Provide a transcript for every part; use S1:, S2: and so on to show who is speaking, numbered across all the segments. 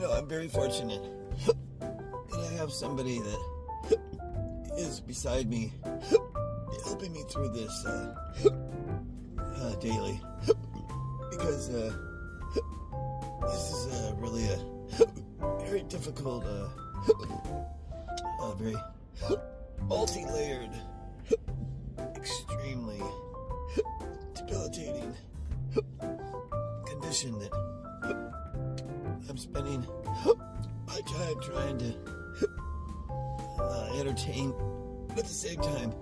S1: I'm very fortunate that I have somebody that is beside me, helping me through this daily, because this is really a very difficult, very multi-layered, extremely debilitating condition that I'm spending my time trying to entertain, but at the same time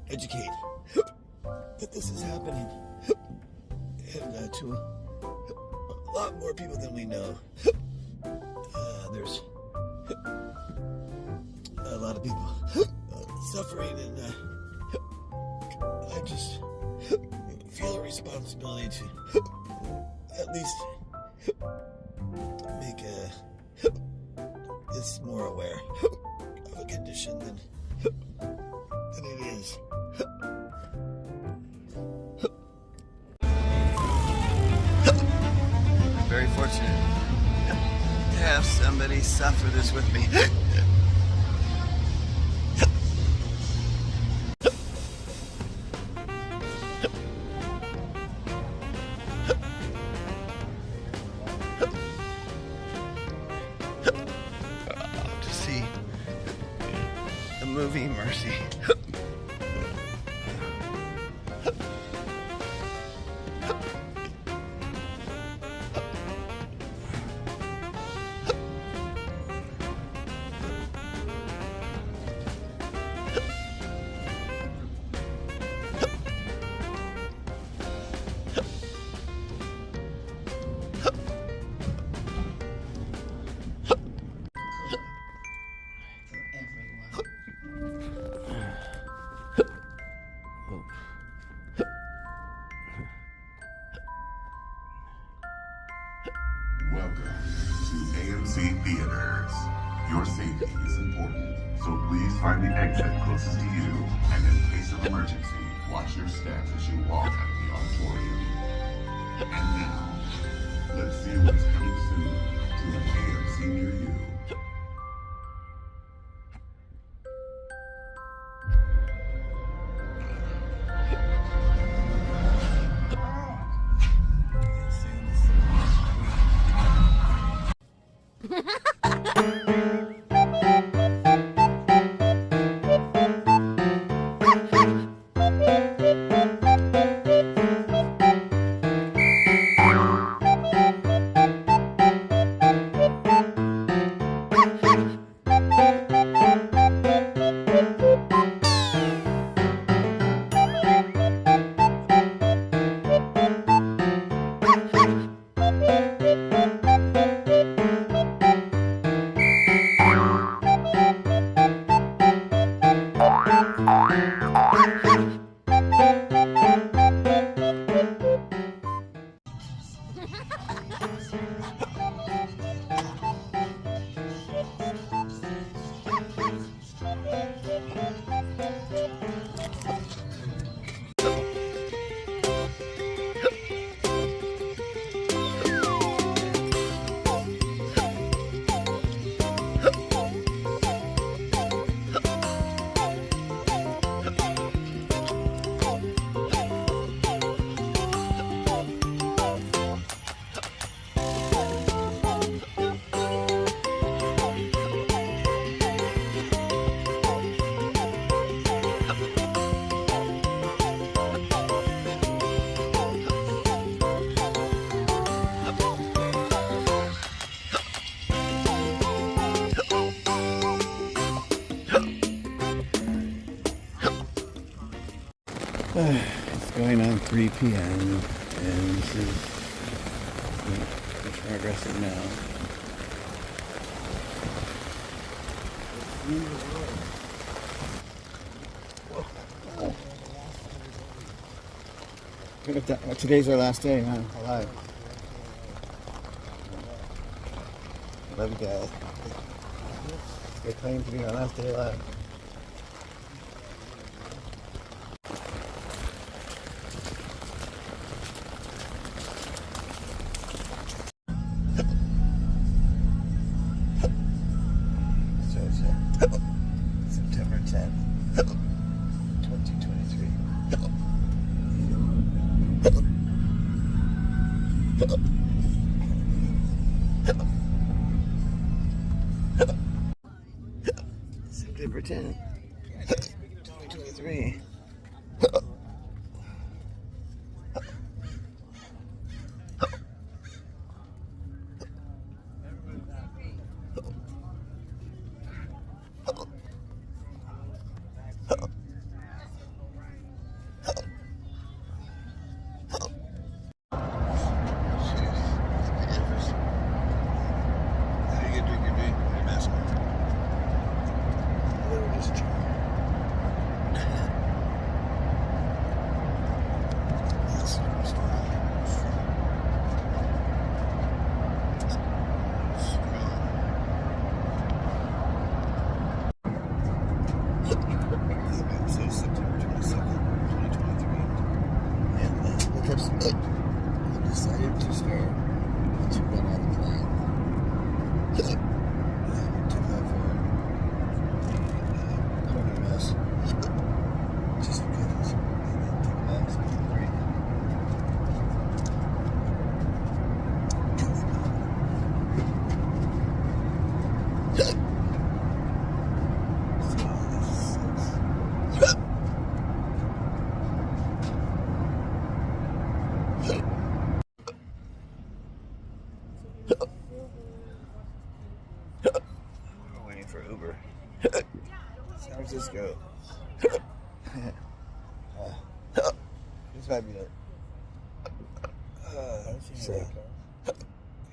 S1: educate that this is happening, and to a lot more people than we know. There's a lot of people suffering, and I just feel a responsibility to at least make this more aware of a condition than it is. I'm very fortunate to have somebody suffer this with me. To see the movie Mercy.
S2: Welcome to AMC Theaters. Your safety is important, so please find the exit closest to you, and in case of emergency, watch your steps as you walk out of the auditorium. And now, let's see what's coming soon to an AMC near you.
S1: It's going on 3 p.m. and this is much more aggressive now. Today's our last day, man. Alive. Love you guys. They claim to be our last day alive. September 10th, 2023. I decided to start to run out of plan. To have a pony mess. Just because it took max great. We're waiting for Uber. San Francisco. This might be it.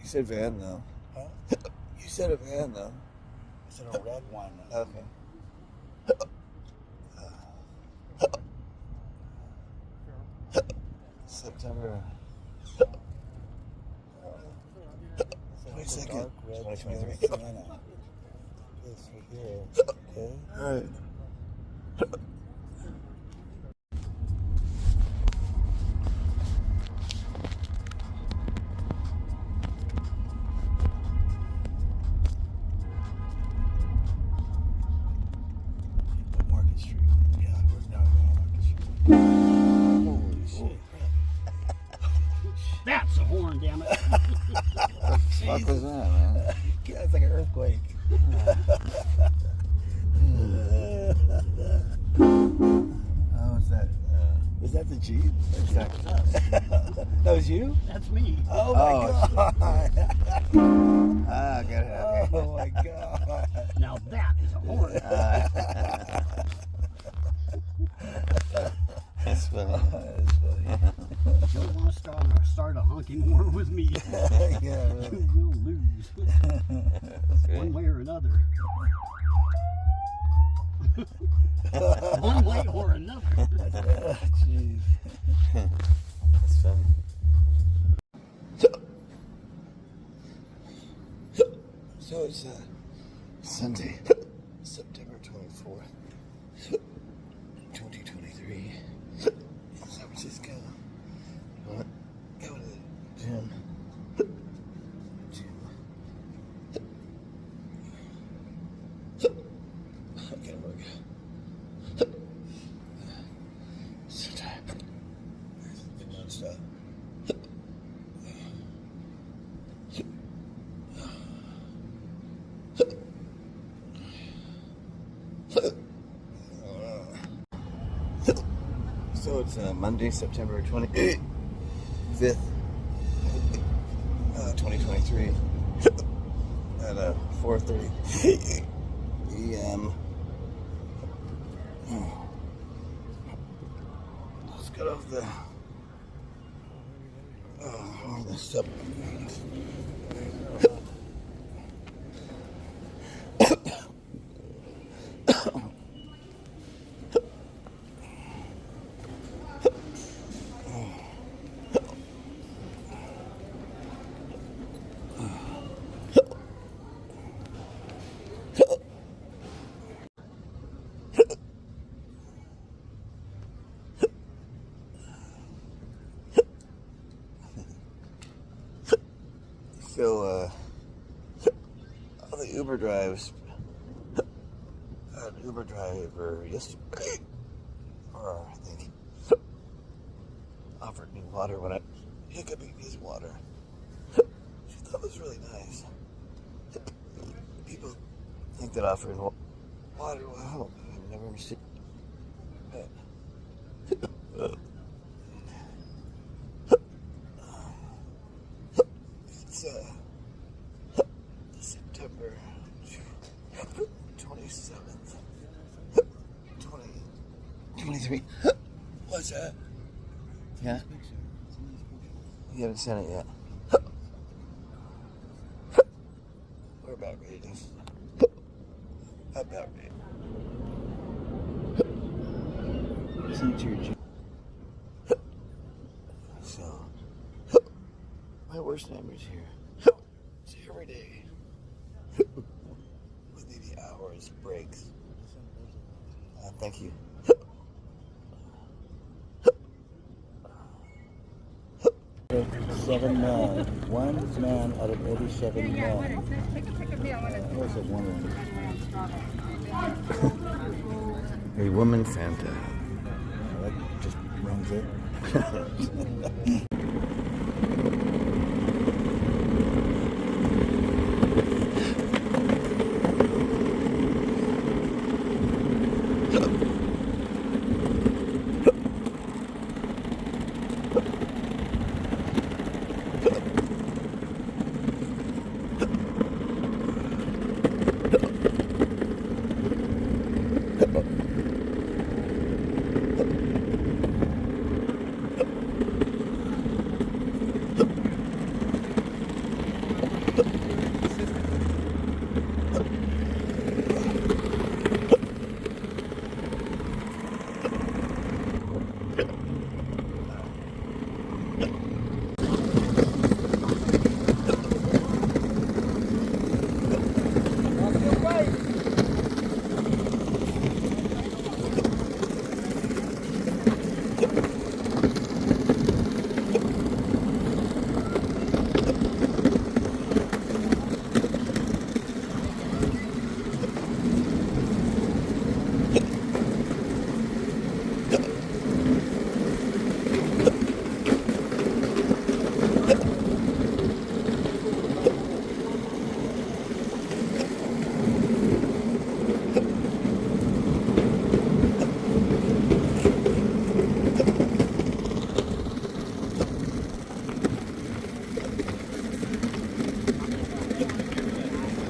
S1: You said van though.
S3: Huh?
S1: You said a van though.
S3: It's in a red one.
S1: Okay. September.
S3: It's a
S1: 22nd,
S3: dark red
S1: 2023.
S3: Sienna. This right here. Okay.
S1: Alright.
S3: Market Street. Yeah, we're now going on Market Street. Holy shit.
S4: That's a horn, damn it.
S1: What was that, man?
S3: Yeah, it's like an earthquake.
S1: How was that?
S3: Was that the Jeep?
S1: Exactly.
S3: That was you?
S4: That's me.
S3: Oh my god.
S1: Ah, got it. Okay.
S3: Oh my god.
S4: Now that is a horn.
S1: That's funny.
S3: That's funny.
S4: You don't want to start a honking war with me.
S3: Yeah, really.
S4: You will lose. One way or another. One way or another.
S3: Jeez.
S1: That's funny. So it's Sunday, September 24th, 2023, in San Francisco. You want to go to the gym? I gotta work. So tired. Been nonstop. So it's Monday, September 25th, 2023, at 4:30 p.m. Let's get off the sub. So, all the Uber drives, an Uber driver yesterday, I think, offered me water when I hiccuping his water. That was really nice. People think that offering water will help. I've never received it. It's September 27th, 2023. What's that? Yeah? You haven't sent it yet. We're about ready to. About ready.
S3: Listen to your
S1: So, my worst nightmare's here. It's every day. With the hours, breaks. Thank you.
S3: 7 men. 1 man out of 87 men.
S5: Take a picture of me. I want to.
S3: What's that one?
S1: A woman Fanta.
S3: That just runs it.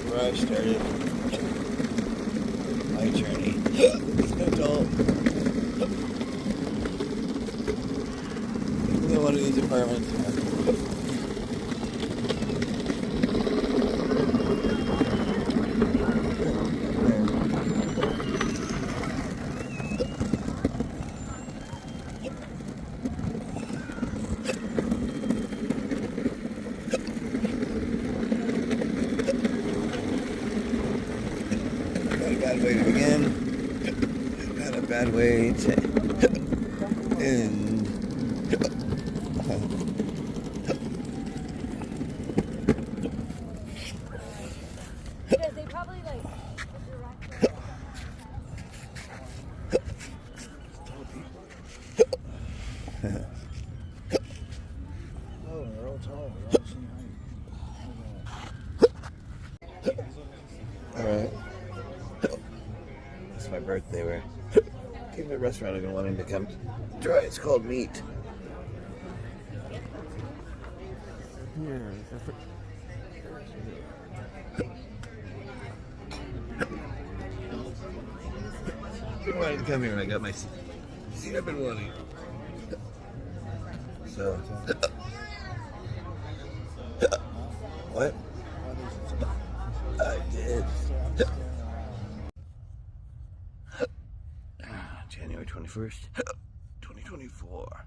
S1: Where I started my journey. It's been adult. In one of these apartments. Bad way to begin. Not a bad way to end.
S5: Because they probably like.
S3: Oh, they're all tall. They're all the same height.
S1: Alright. It's my birthday. We're in the restaurant. I've been wanting to come try. It's called Meat. I wanted to come here and I got my seat I've been wanting. So. What? I did. January 21st, 2024.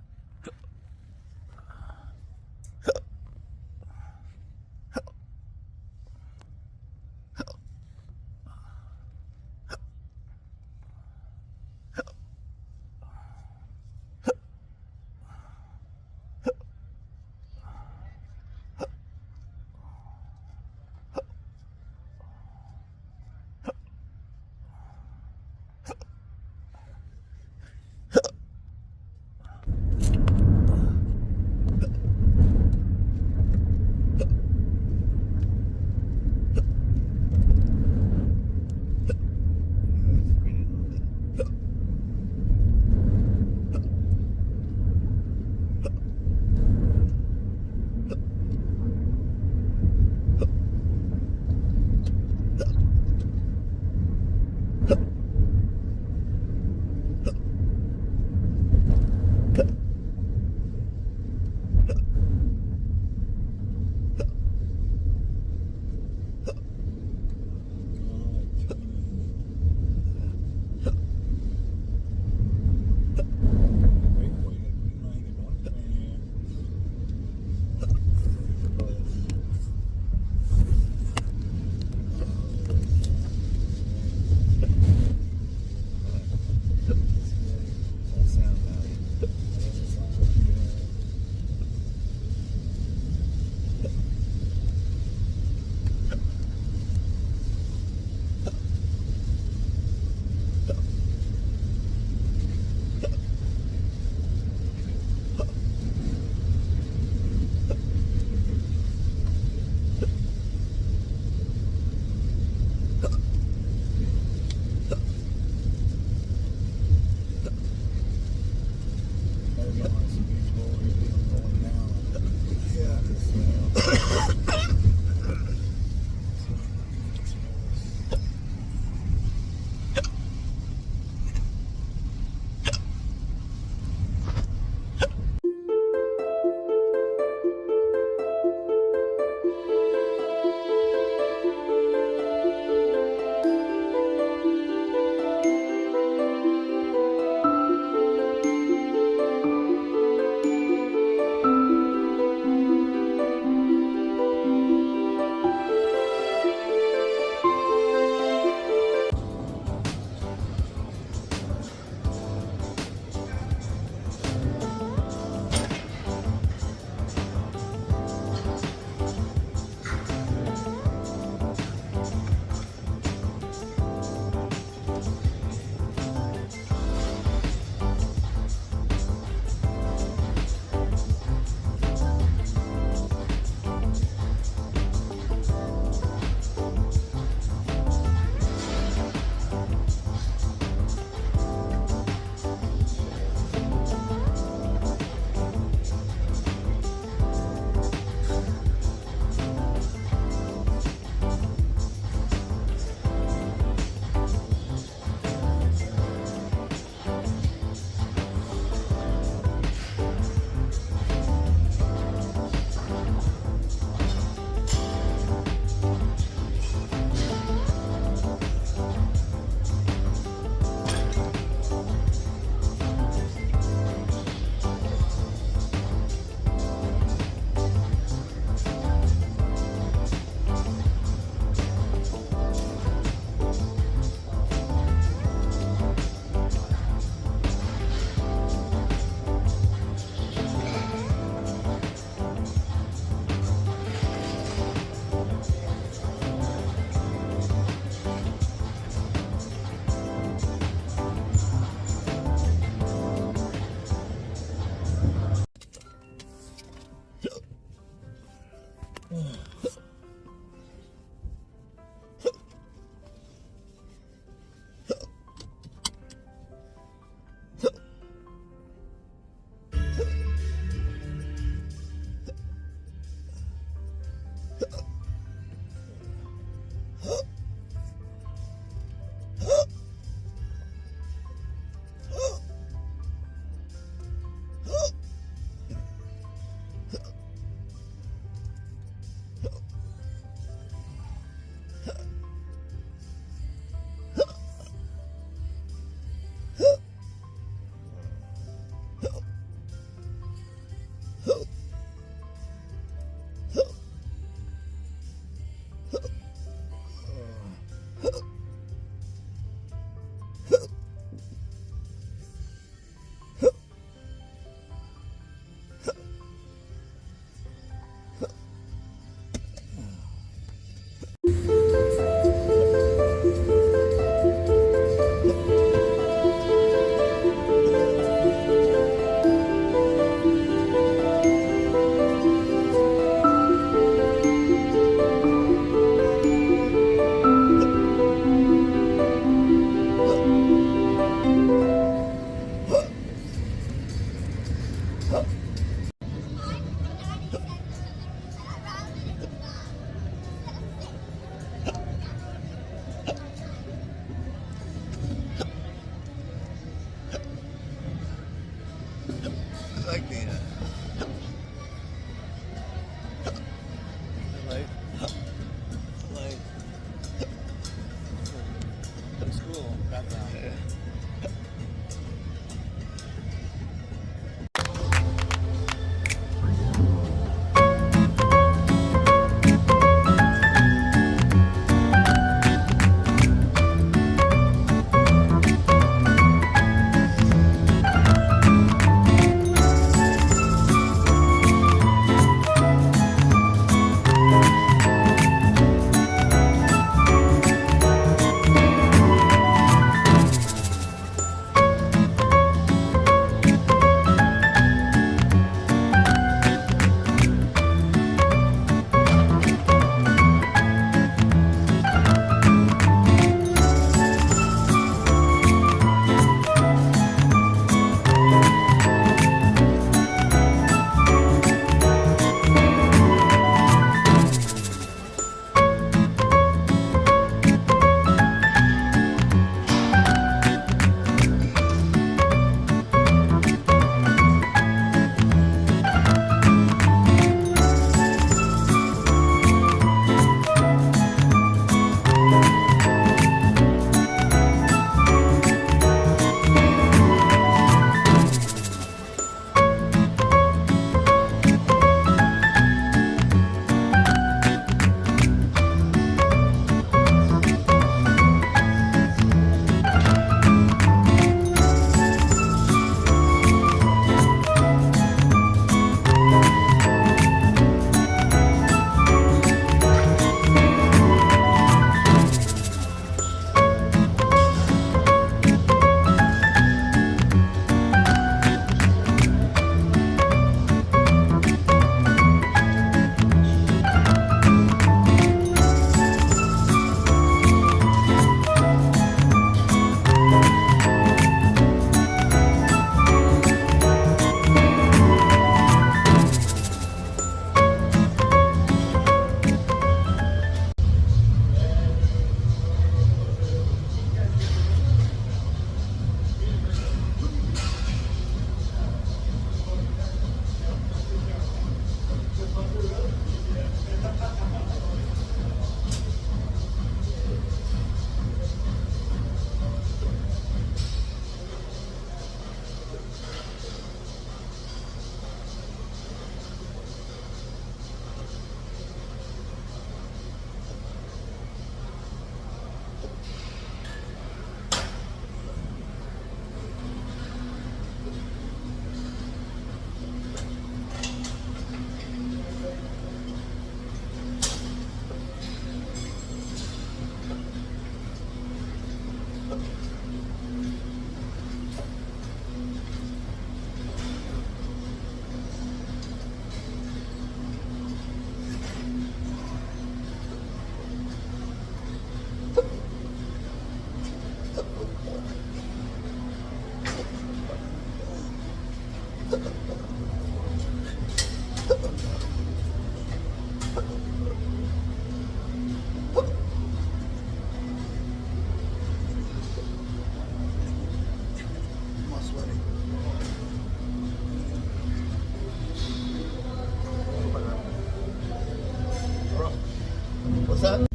S1: What's that?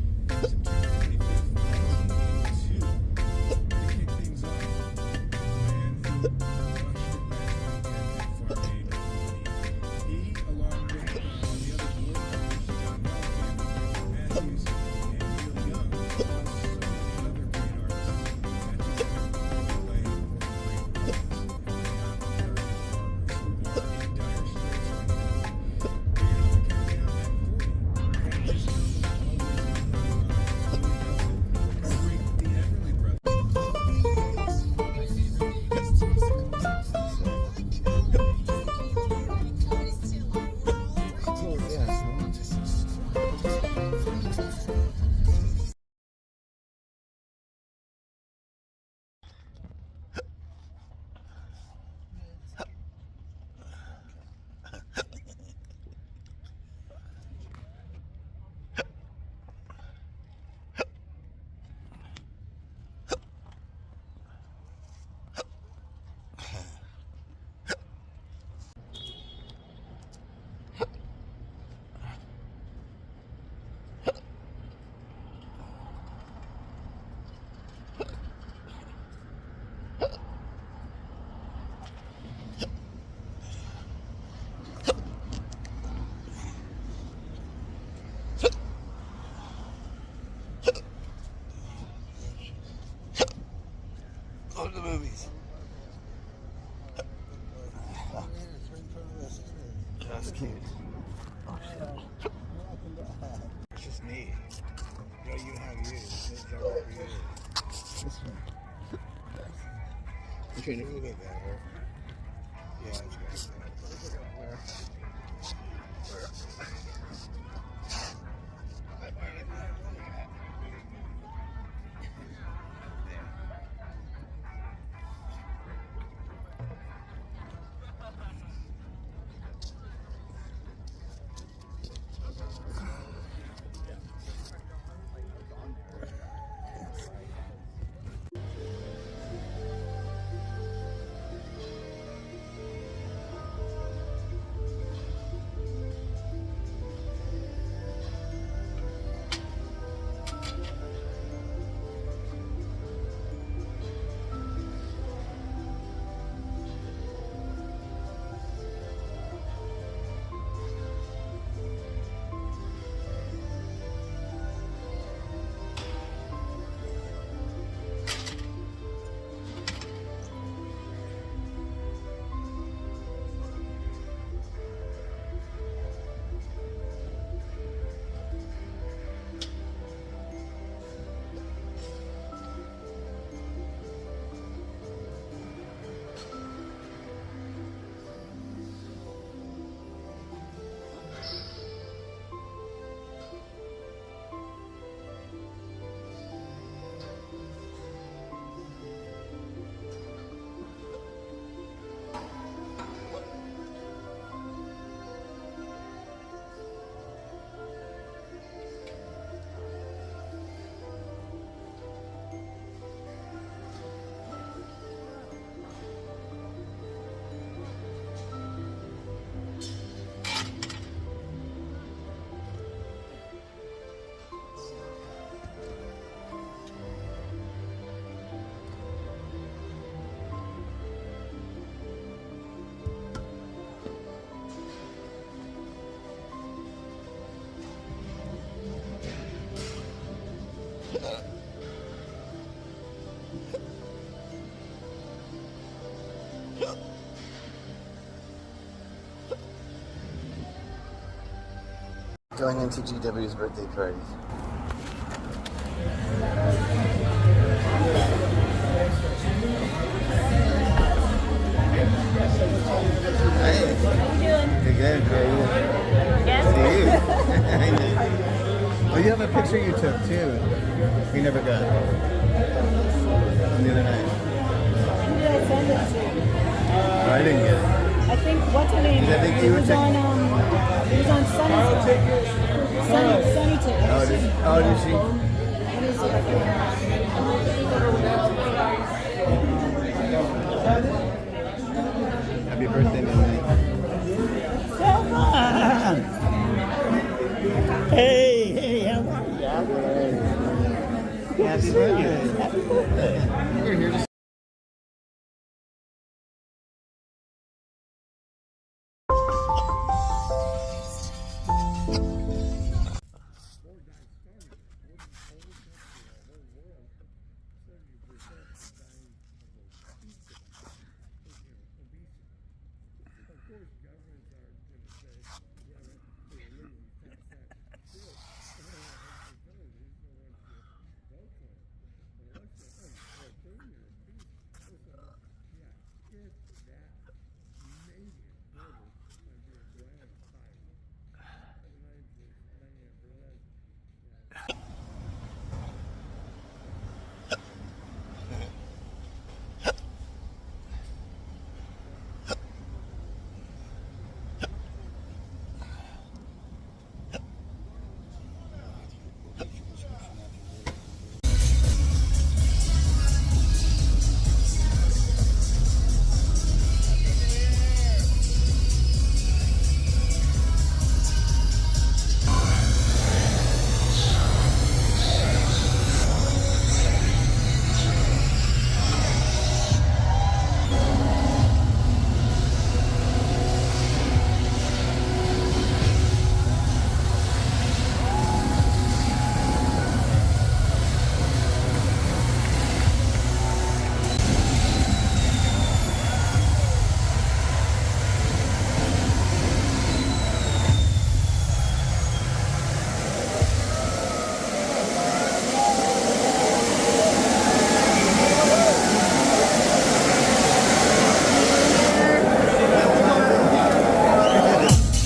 S1: Go to the movies. That's cute. Oh shit.
S3: It's just me. You know, you have you. It's all over you.
S1: This one.
S3: You should move it better. Yeah, it's great. Where?
S1: Going into GW's birthday party. Hey. You're good. How are you?
S5: Yes.
S1: Oh, you have a picture you took too. We never got from the other night.
S6: Who did I send it to?
S1: Oh, I didn't get it.
S6: I think, what's her name?
S1: I think you
S6: it
S1: were
S6: was
S1: taking-
S6: on Sunny's. Sunny Tip.
S1: Oh, did she?
S6: What is it?
S1: Happy birthday, Midnight.
S4: Come on! Hey, how are ya?
S3: Happy birthday.
S1: Happy birthday. You're here to